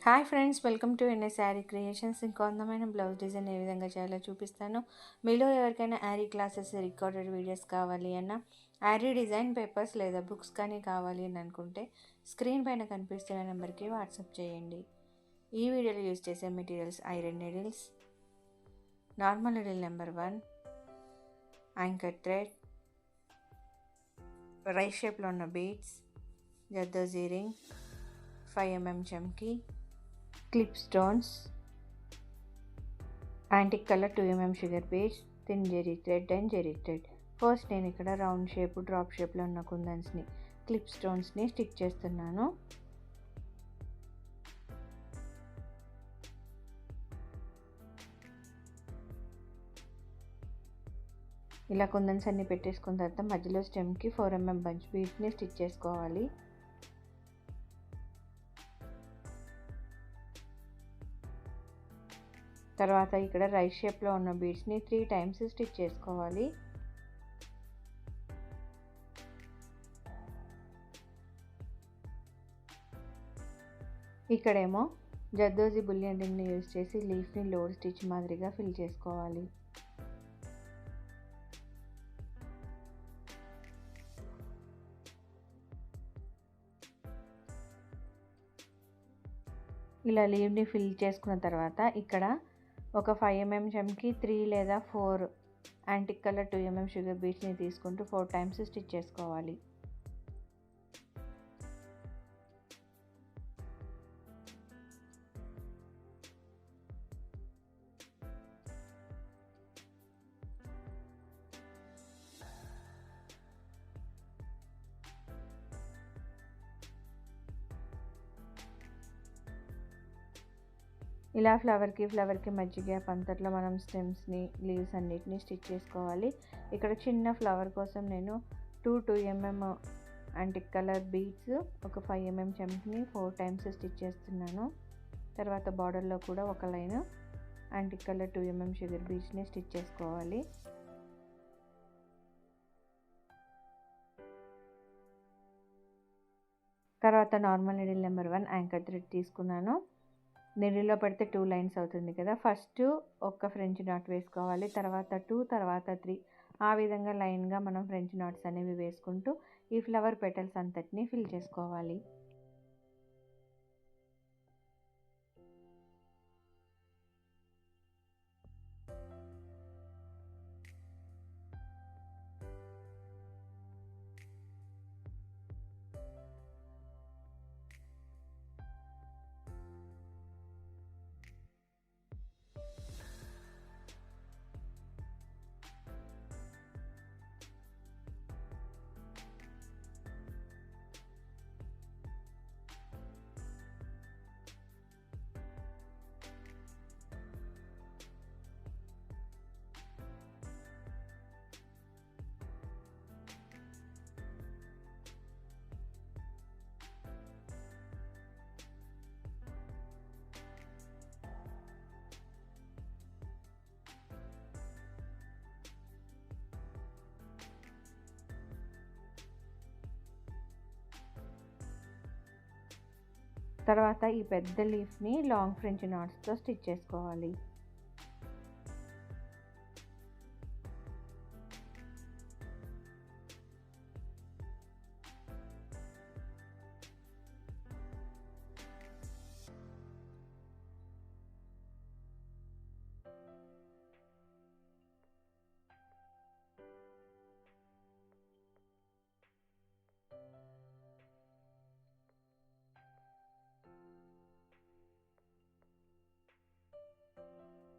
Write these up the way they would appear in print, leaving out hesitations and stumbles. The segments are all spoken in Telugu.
Hi friends, welcome to NS sari creations. ఇంకో అందమైన బ్లౌజ్ డిజైన్ ఏ విధంగా చేయాలో చూపిస్తాను. మీలో ఎవరికైనా యారీ క్లాసెస్ రికార్డెడ్ వీడియోస్ కావాలి అన్న, యారీ డిజైన్ పేపర్స్ లేదా బుక్స్ కానీ కావాలి అని అనుకుంటే స్క్రీన్ పైన కనిపిస్తున్న నెంబర్కి వాట్సాప్ చేయండి. ఈ వీడియోలో యూజ్ చేసే materials iron needles, normal needle number 1, anchor thread, rice షేప్లో ఉన్న బీడ్స్, జర్దోజీ రింగ్, 5mm చమ్కీ, clip stones, antique colour 2mm sugar beads, thin zari thread and zari thread. First నేను ఇక్కడ రౌండ్ షేప్ డ్రాప్ షేప్లో ఉన్న కుందన్స్ని, క్లిప్ స్టోన్స్ని స్టిక్ చేస్తున్నాను. ఇలా కుందన్స్ అన్ని పెట్టేసుకున్న తర్వాత మధ్యలో స్టెమ్కి 4mm బంచ్ బీడ్స్ని స్టిచ్ చేసుకోవాలి. తర్వాత ఇక్కడ రైస్ షేప్లో ఉన్న బీడ్స్ని 3 టైమ్స్ స్టిచ్ చేసుకోవాలి. ఇక్కడేమో జర్దోజీ బులియన్ రింగ్ని యూజ్ చేసి లీఫ్ని లోడ్ స్టిచ్ మాదిరిగా ఫిల్ చేసుకోవాలి. ఇలా లీవ్ని ఫిల్ చేసుకున్న తర్వాత ఇక్కడ ఒక 5mm చమ్కి 3 లేదా 4 యాంటిక్ కలర్ 2mm షుగర్ బీడ్స్ని తీసుకుంటూ 4 టైమ్స్ స్టిచ్ చేసుకోవాలి. ఇలా ఫ్లవర్కి మధ్య గ్యాప్ అంతట్లో మనం స్టెమ్స్ని, లీవ్స్ అన్నిటిని స్టిచ్ చేసుకోవాలి. ఇక్కడ చిన్న ఫ్లవర్ కోసం నేను 2mm యాంటిక్ కలర్ బీడ్స్, ఒక 5mm చమ్కిని 4 టైమ్స్ స్టిచ్ చేస్తున్నాను. తర్వాత బార్డర్లో కూడా ఒక line antique colour 2mm sugar బీడ్స్ని స్టిచ్ చేసుకోవాలి. తర్వాత normal needle number 1 anchor thread తీసుకున్నాను. నీడిల్లో పెడితే 2 లైన్స్ అవుతుంది కదా. ఫస్ట్ ఒక ఫ్రెంచ్ నాట్ వేసుకోవాలి, తర్వాత 2, తర్వాత 3, ఆ విధంగా లైన్గా మనం ఫ్రెంచ్ నాట్స్ అనేవి వేసుకుంటూ ఈ ఫ్లవర్ పెటల్స్ అంతటిని ఫిల్ చేసుకోవాలి. తర్వాత ఈ పెద్ద లీఫ్ని లాంగ్ ఫ్రెంచ్ నాట్స్తో స్టిచ్ చేసుకోవాలి.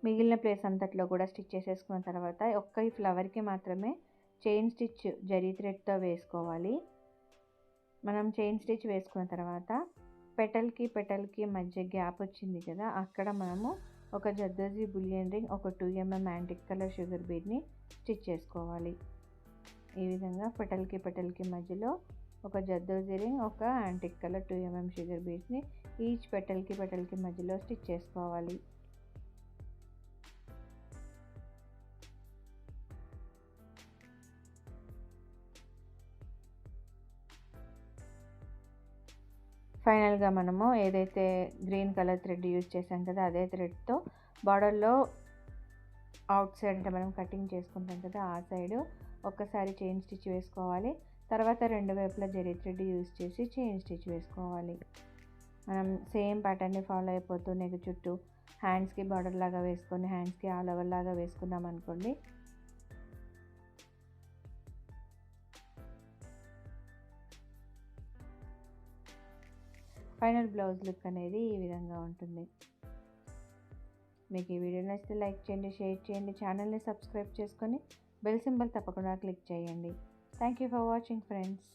మిగిలిన ప్లేస్ అంతట్లో కూడా స్టిచ్ చేసేసుకున్న తర్వాత ఒక్క ఈ ఫ్లవర్కి మాత్రమే చైన్ స్టిచ్ జరీ థ్రెడ్తో వేసుకోవాలి. మనం చైన్ స్టిచ్ వేసుకున్న తర్వాత పెటల్కి మధ్య గ్యాప్ వచ్చింది కదా, అక్కడ మనము ఒక జర్దోజీ బులియన్ రింగ్, ఒక 2mm యాంటిక్ కలర్ షుగర్ బీడ్ని స్టిచ్ చేసుకోవాలి. ఈ విధంగా పెటల్కి మధ్యలో ఒక జర్దోజీ రింగ్, ఒక యాంటిక్ కలర్ 2mm షుగర్ బీడ్స్ని ఈచ్ పెటల్కి మధ్యలో స్టిచ్ చేసుకోవాలి. ఫైనల్గా మనము ఏదైతే గ్రీన్ కలర్ థ్రెడ్ యూజ్ చేసాం కదా అదే థ్రెడ్తో బార్డర్లో అవుట్ సైడ్ అంటే మనం కటింగ్ చేసుకుంటాం కదా ఆ సైడు ఒక్కసారి చైన్ స్టిచ్ వేసుకోవాలి. తర్వాత రెండు వైపులా జరీ థ్రెడ్ యూజ్ చేసి చైన్ స్టిచ్ వేసుకోవాలి. మనం సేమ్ ప్యాటర్న్ని ఫాలో అయిపోతూ నెక్ చుట్టూ హ్యాండ్స్కి బార్డర్ లాగా వేసుకొని హ్యాండ్స్కి ఆల్ ఓవర్ లాగా వేసుకున్నాం అనుకోండి ఫైనల్ బ్లౌజ్ లుక్ అనేది ఈ విధంగా ఉంటుంది. మీకు ఈ వీడియో నచ్చితే లైక్ చేయండి, షేర్ చేయండి, ఛానల్ని సబ్స్క్రైబ్ చేసుకొని బెల్ సింబల్ తప్పకుండా క్లిక్ చేయండి. Thank you for watching friends.